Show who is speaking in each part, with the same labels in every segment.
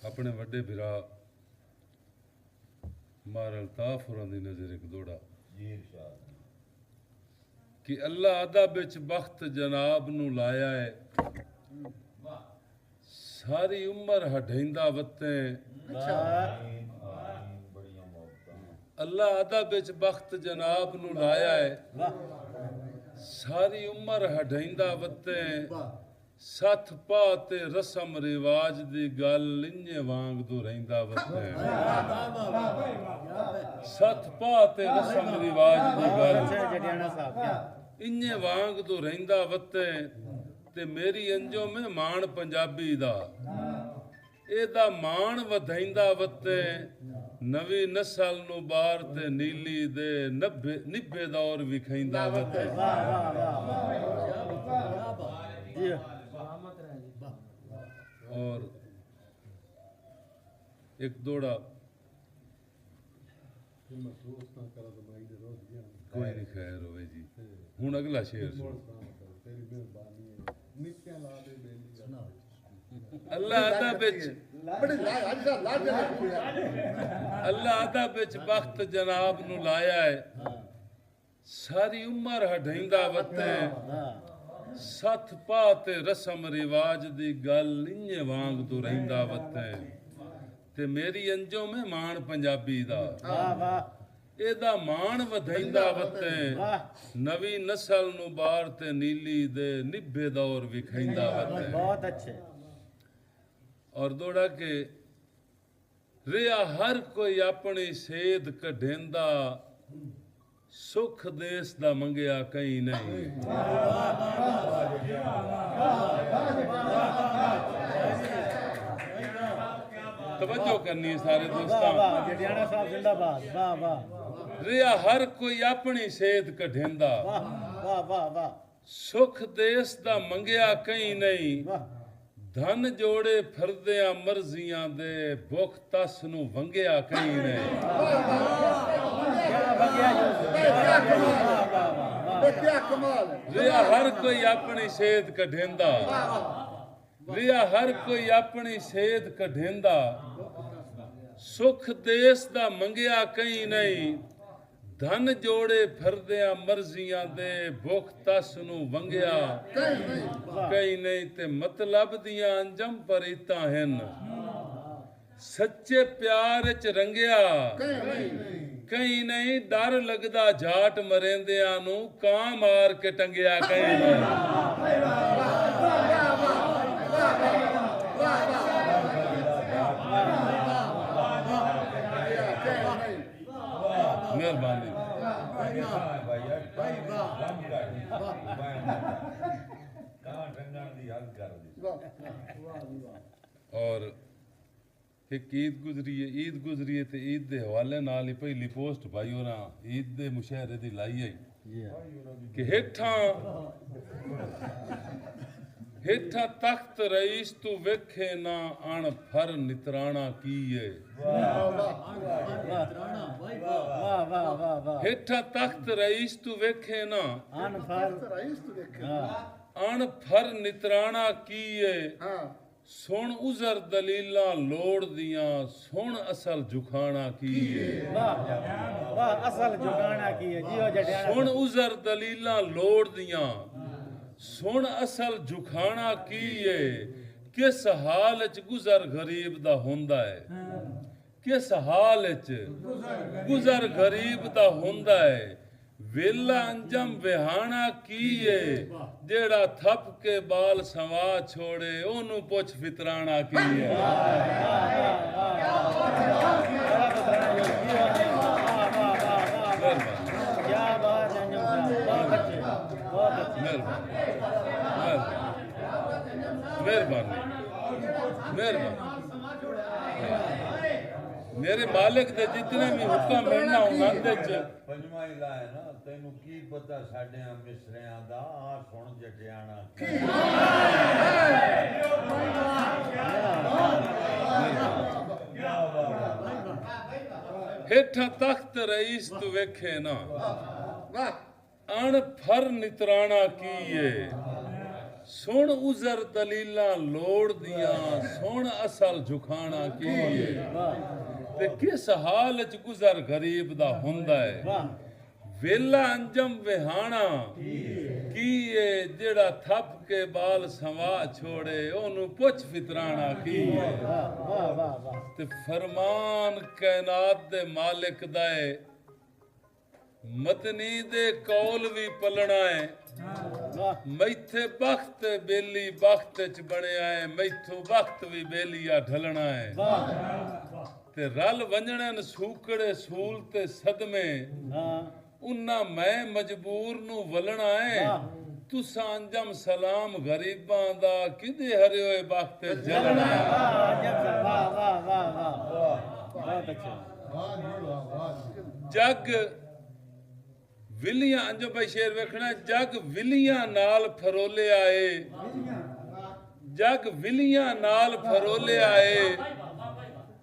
Speaker 1: अपने वड्डे बिरा मार अल्ताफ होरां दी नज़र एक दौड़ा कि अल्लाह अदा बिच बख्त जनाब नू लाया है सारी उम्र हढेंदा वत्ते अल्लाह अदा बिच बख्त जनाब नू लाया है सारी उम्र हढेंदा वत्ते सथ पा ते रसम रिवाज दी गल इंजे वांग दो रहिंदा वत्ते सथ पा ते रसम रिवाज दी गल इंजे वांग दो रहिंदा वत्ते ते मेरी अंजो में मान पंजाबी दा एदा मान वधाइंदा वत्ते नवी नस्ल नू बार ते नीली दे निभे दौर विखाइंदा वत्ते और एक दौड़ा कोई नहीं खैर होवे जी हुण अगला शेर अल्लाह अदा बिच बख्त जनाब नू लाया है सारी उम्र हढेंदा वत्ते सथ पा ते रसम रिवाज दी गल इंजे वांग तू रहिंदा वत्ते ते मेरी अंजो में मान पंजाबी दा एदा मान वधाइंदा वत्ते नवी नस्ल नू बार ते नीली दे निभे दौर विखाइंदा वत्ते बहुत अच्छे और दौड़ा के रिया हर कोई अपनी सेध कढेंदा सुख देश दा मंगया कहीं नहीं तवज्जो करनी है सारे दोस्तों रिया हर कोई अपनी सेध कढेंदा सुख देश दा मंगया कहीं नहीं धन जोड़े फिरदियां मर्जियां दे भुख तस नू वंगिया कहीं नहीं रिया हर कोई अपनी सेध कढेंदा रिया हर कोई अपनी सेध कढेंदा सुख देश दा मंगया कहीं नहीं धन जोड़े फिरदियां मर्जियां दे भुख तस नू वंगिया कहीं नहीं ते मतलब दियां अंजम परीता हन सच्चे प्यार च रंगिया कहीं नहीं डर लगदा जाट मरेंदियां नू कां मार के टंगिया कहीं नहीं मेहरबानी और एक ईद गुजरी है ते ईद दे हवाले नाल ही पहली पोस्ट भाई होना ईद दे मुशाहरे दी लाई आई कि हेठा तख्त रईस तू वेखे ना अण फर नितराना की है हेठा तख्त रईस तू वेखे ना अण फर नितराना की है सुन उजर दलीला लोड़ दियां सुन असल झुकाना की है असल झुकाना की है सुन उजर दलीला लोड़ दियां सुन असल झुकाना की है किस हाल च गुजर गरीब दा हुंदा है किस हाल च गुजर गरीब दा हुंदा है वेला अंजम विहाना की है जेड़ा थप के बाल सवा छोड़े ओनू पुछ फितराना की है मेहरबानी मेरे मालिक दे जितने भी हुक्म मिलना उन्हां दे
Speaker 2: पंजवा इला है ना तैनू की पता साडे मिसरियां दा आ सुन जटियाना हेठा तख्त रईस तू वेखे ना
Speaker 1: ਜਾਣ ਫਰ ਨਿਤਰਾਣਾ ਕੀਏ ਸੁਣ ਉਜ਼ਰ ਦਲੀਲਾਂ ਲੋੜ ਦੀਆਂ ਸੁਣ ਅਸਲ ਝੁਕਾਣਾ ਕੀਏ ਤੇ ਕਿਸ ਹਾਲ ਚ ਗੁਜ਼ਰ ਗਰੀਬ ਦਾ ਹੁੰਦਾ ਹੈ ਵੇਲਾ ਅੰਜਮ ਵਿਹਾਣਾ ਕੀਏ ਜਿਹੜਾ ਥੱਪ ਕੇ ਬਾਲ ਸੰਵਾ ਛੋੜੇ ਉਹਨੂੰ ਪੁੱਛ ਫਿਤਰਾਣਾ ਕੀਏ ਤੇ ਫਰਮਾਨ ਕਾਇਨਾਤ ਦੇ ਮਾਲਿਕ ਦਾ ਹੈ ਮਤਨੀ ਦੇ ਕੌਲ ਵੀ ਪਲਣਾ ਹੈ ਮੈਥੇ ਬਖਤ ਬੇਲੀ ਬਖਤ ਚ ਬਣਿਆ ਹੈ ਮੈਥੋਂ ਬਖਤ ਵੀ ਬੇਲੀਆ ਢਲਣਾ ਹੈ ਤੇ ਰਲ ਵੰਜਣਨ ਸੂਕੜੇ ਸੂਲ ਤੇ ਸਦਮੇ ਉਨਾ ਮੈਂ ਮਜਬੂਰ ਨੂੰ ਵਲਣਾ ਹੈ ਤੁਸਾਂ ਅੰਜਮ ਸਲਾਮ ਗਰੀਬਾਂ ਦਾ ਕਿਦੇ ਹਰੇ ਹੋਏ ਬਖਤ ਜਲਣਾ ਹੈ ਜਗ ਵਿਲੀਆਂ ਅੰਜੋ ਭਾਈ ਸ਼ੇਰ ਵੇਖਣਾ ਜਗ ਵਿਲੀਆਂ ਨਾਲ ਫਰੋਲਿਆ ਏ ਜਗ ਵਿਲੀਆਂ ਨਾਲ ਫਰੋਲਿਆ ਏ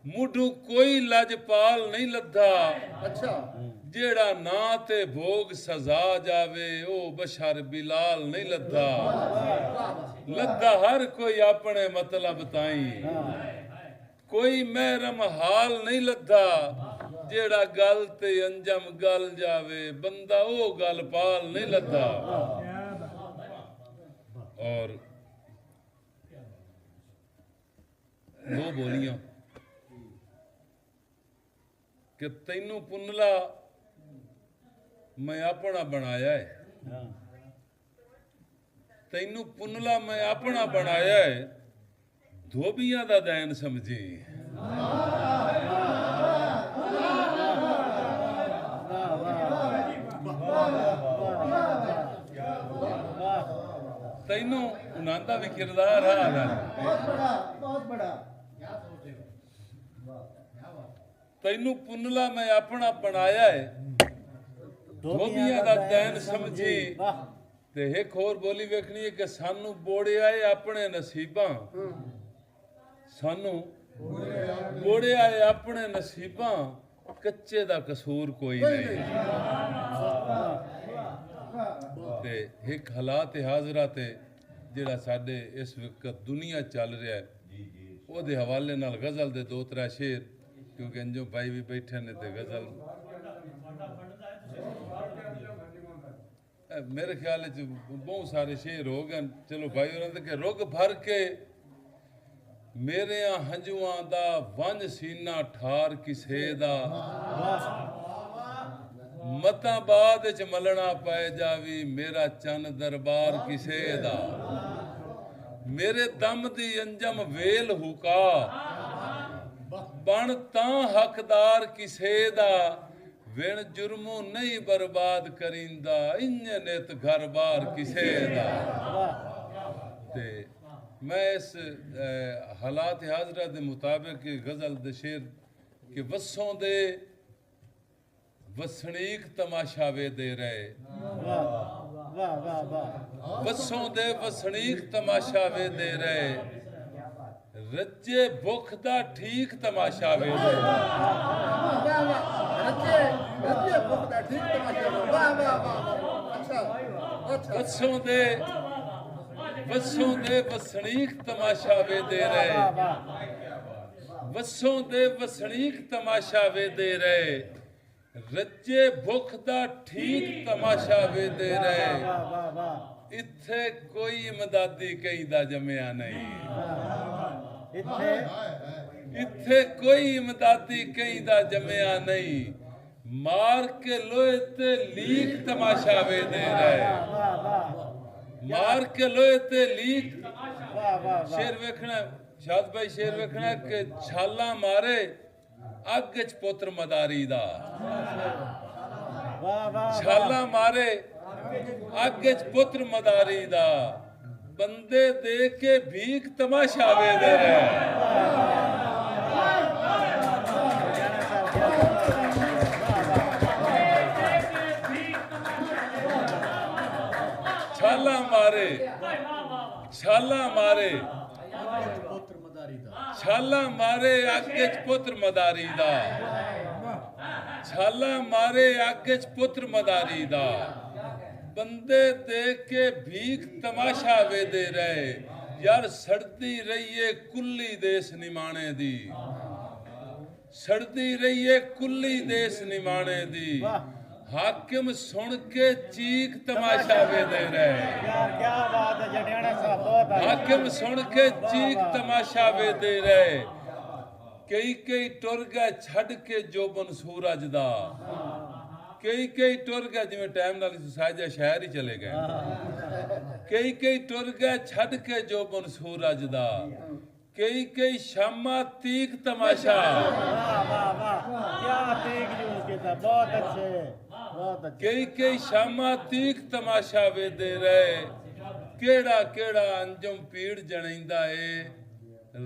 Speaker 1: ਮੁੱਢੂ ਕੋਈ ਲਜਪਾਲ ਨਹੀਂ ਲੱਥਾ ਅੱਛਾ ਜਿਹੜਾ ਨਾ ਤੇ ਭੋਗ ਸਜ਼ਾ ਜਾਵੇ ਉਹ ਬਸ਼ਰ ਬਿਲਾਲ ਨਹੀਂ ਲੱਥਾ ਲੱਥਾ ਹਰ ਕੋਈ ਆਪਣੇ ਮਤਲਬ ਤਾਈ ਕੋਈ ਮਹਿਰਮ ਹਾਲ ਨਹੀਂ ਲੱਥਾ ਜਿਹੜਾ ਗੱਲ ਤੇ ਅੰਜਮ ਗਲ ਜਾਵੇ ਬੰਦਾ ਉਹ ਗੱਲ ਪਾਲ ਨਹੀਂ ਲੱਥਾ ਔਰ ਦੋ ਬੋਲੀਆਂ ਕਿ ਤੈਨੂੰ ਪੁੰਨਲਾ ਮੈਂ ਆਪਣਾ ਬਣਾਇਆ ਹੈ ਤੈਨੂੰ ਪੁੰਨਲਾ ਮੈਂ ਆਪਣਾ ਬਣਾਇਆ ਹੈ ਧੋਬੀਆਂ ਦਾ ਦੈਨ ਸਮਝੀ ਤੈਨੂੰ ਉਹਨਾਂ ਦਾ ਵੀ ਕਿਰਦਾਰ ਹੈ ਬਹੁਤ ਬੜਾ ਤੈਨੂੰ ਪੁੰਨਲਾ ਮੈਂ ਆਪਣਾ ਬਣਾਇਆ ਹੈ ਧੋਬੀਆਂ ਦਾ ਦੈਨ ਸਮਝੀ ਤੇ ਇੱਕ ਹੋਰ ਬੋਲੀ ਵੇਖਣੀ ਹੈ ਕਿ ਸਾਨੂੰ ਬੋੜਿਆ ਏ ਆਪਣੇ ਨਸੀਬਾਂ ਸਾਨੂੰ ਬੋੜਿਆ ਏ ਆਪਣੇ ਨਸੀਬਾਂ ਕੱਚੇ ਦਾ ਕਸੂਰ ਕੋਈ ਨਹੀਂ ਤੇ ਇੱਕ ਹਾਲਾਤ ਹਾਜ਼ਰਾ ਤੇ ਜਿਹੜਾ ਸਾਡੇ ਇਸ ਵਕਤ ਦੁਨੀਆ ਚੱਲ ਰਿਹਾ ਹੈ ਉਹਦੇ ਹਵਾਲੇ ਨਾਲ ਗਜ਼ਲ ਦੇ ਦੋ ਤਰਾ ਸ਼ੇਰ ਕਿਉਂਕਿ ਅੰਜੋ ਭਾਈ ਵੀ ਬੈਠੇ ਨੇ ਤੇ ਗਜ਼ਲ ਮੇਰੇ ਖਿਆਲ ਚ ਬਹੁਤ ਸਾਰੇ ਸ਼ੇਰ ਹੋ ਗਏ ਚਲੋ ਭਾਈ ਉਹਨਾਂ ਦੇ ਕਿ ਰੁੱਗ ਭਰ ਕੇ ਮੇਰੇ ਹੰਝੂਆਂ ਦਾ ਵੰਜ ਸੀਨਾ ਠਾਰ ਕਿਸੇ ਦਾ ਮਤਾਂ ਬਾਅਦ ਚ ਮਲਣਾ ਪੈ ਜਾਵੀ ਮੇਰਾ ਚੰਨ ਦਰਬਾਰ ਕਿਸੇ ਦਾ ਮੇਰੇ ਦਮ ਦੀ ਅੰਜਮ ਵੇਲ ਹੁਕਾ ਬਣ ਤਾਂ ਹੱਕਦਾਰ ਕਿਸੇ ਦਾ ਵਿਣ ਜੁਰਮੋਂ ਨਹੀਂ ਬਰਬਾਦ ਕਰਿੰਦਾ ਇੰਨੇ ਨਿਤ ਘਰ ਬਾਰ ਕਿਸੇ ਦਾ ਤੇ ਮੈਂ ਇਸ ਹਾਲਾਤ ਹਾਜ਼ਰਾ ਦੇ ਮੁਤਾਬਕ ਗਜ਼ਲ ਦੇ ਸ਼ੇਰ ਕਿ ਵਸੋਂ ਦੇ ਵਸਣੀਕ ਤਮਾਸ਼ਾ ਵੇਦੇ ਰਹੇ ਵਸੋਂ ਦੇ ਵਸਣੀਕ ਤਮਾਸ਼ਾ ਵੇਦੇ ਰਹੇ ਰੱਜੇ ਭੁੱਖ ਦਾ ਠੀਕ ਤਮਾਸ਼ਾ ਵੇਦੇ ਰੱਜੇ ਭੁੱਖ ਦਾ ਠੀਕ ਤਮਾਸ਼ਾ ਵਾਹ ਵਾਹ ਵਾਹ ਅੱਛਾ ਵਸੋਂ ਦੇ ਵਸਣੀਕ ਤਮਾਸ਼ਾ ਵੇਦੇ ਰਹੇ ਵਸੋਂ ਦੇ ਵਸਣੀਕ ਤਮਾਸ਼ਾ ਵੇਦੇ ਰਹੇ ਰੱਜੇ ਭੁੱਖ ਦਾ ਠੀਕ ਤਮਾਸ਼ਾ ਵੇਦੇ ਰਹੇ ਇੱਥੇ ਕੋਈ ਇਮਦਾਦੀ ਕਹਿੰਦਾ ਜੰਮਿਆ ਨਹੀਂ ਇੱਥੇ ਕੋਈ ਇਮਦਾਦੀ ਕਹਿੰਦਾ ਜੰਮਿਆ ਨਹੀਂ ਮਾਰ ਕੇ ਲੋਹੇ ਤੇ ਲੀਕ ਤਮਾਸ਼ਾ ਵੇਦੇ ਰਹੇ ਮਾਰ ਕੇ ਲੋਹੇ ਤੇ ਲੀਕ ਸ਼ੇਰ ਵੇਖਣਾ ਸ਼ਾਦ ਭਾਈ ਸ਼ੇਰ ਵੇਖਣਾ ਕਿ ਛਾਲਾਂ ਮਾਰੇ ਅੱਗ ਚ ਪੁੱਤਰ ਮਦਾਰੀ ਦਾ ਛਾਲਾਂ ਮਾਰੇ ਅੱਗ ਚ ਪੁੱਤਰ ਮਦਾਰੀ ਦਾ ਬੰਦੇ ਦੇ ਕੇ ਭੀਖ ਤਮਾਸ਼ਾ ਵੇਦੇ ਰਹੇ ਛਾਲਾਂ ਮਾਰੇ ਛਾਲਾਂ ਮਾਰੇ ਛਾਲਾਂ ਮਾਰੇ ਅੱਗ ਚ ਪੁੱਤਰ ਮਦਾਰੀ ਦਾ ਛਾਲਾਂ ਮਾਰੇ ਅੱਗ ਚ ਪੁੱਤਰ ਮਦਾਰੀ ਦਾ ਬੰਦੇ ਦੇਖ ਕੇ ਭੀਖ ਤਮਾਸ਼ਾ ਵੇਦੇ ਰਹੇ ਯਾਰ ਸੜਦੀ ਰਹੀਏ ਕੁੱਲੀ ਦੇਸ ਨਿਮਾਣੇ ਦੀ ਸੜਦੀ ਰਹੀਏ ਕੁੱਲੀ ਦੇਸ ਨਿਮਾਣੇ ਦੀ ਹਾਕਿਮ ਸੁਣ ਕੇ ਚੀਖ ਤਮਾਸ਼ਾ ਵੇਦੇ ਰਹੇ
Speaker 3: ਯਾਰ ਕੀ ਬਾਤ ਹੈ ਜਟਿਆਣਾ ਸਾਹਿਬ ਬਹੁਤ ਆ
Speaker 1: ਹਾਕਿਮ ਸੁਣ ਕੇ ਚੀਖ ਤਮਾਸ਼ਾ ਵੇਦੇ ਰਹੇ ਕਈ ਕਈ ਟੁਰ ਗਏ ਛੱਡ ਕੇ ਜੋਬਨ ਸੂਰਜ ਦਾ ਕਈ ਕਈ ਟੁਰ ਗਏ ਜਿਵੇਂ ਟਾਈਮ ਨਾਲ ਸਾਜਾ ਸ਼ਹਿਰ ਹੀ ਚਲੇ ਗਏ ਕਈ ਕਈ ਟੁਰ ਗਏ ਛੱਡ ਕੇ ਜੋਬਨ ਸੂਰਜ ਦਾ ਕਈ ਕਈ ਸ਼ਾਮਾਂ ਤੀਕ ਤਮਾਸ਼ਾ
Speaker 3: ਵਾਹ ਵਾਹ ਵਾਹ ਕੀ ਤੀਕ ਯੂਜ਼ ਕੀਤਾ ਬਹੁਤ ਅੱਛੇ ਬਹੁਤ ਅੱਛੇ
Speaker 1: ਕਈ ਕਈ ਸ਼ਾਮਾਂ ਤੀਕ ਤਮਾਸ਼ਾ ਵੇਦੇ ਰਹੇ ਕਿਹੜਾ ਕਿਹੜਾ ਅੰਜਮ ਪੀੜ ਜਣੈਂਦਾ ਏ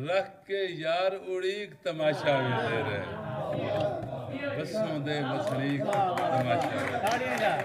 Speaker 1: ਰੱਖ ਕੇ ਯਾਰ ਉੜੀਕ ਤਮਾਸ਼ਾ ਵੇਦੇ ਰਹੇ ਬਸੋਂ ਦੇ ਮਸਲੀਕ ਤਮਾਸ਼ਾ
Speaker 3: ਤਾੜੀਆਂ ਦਾ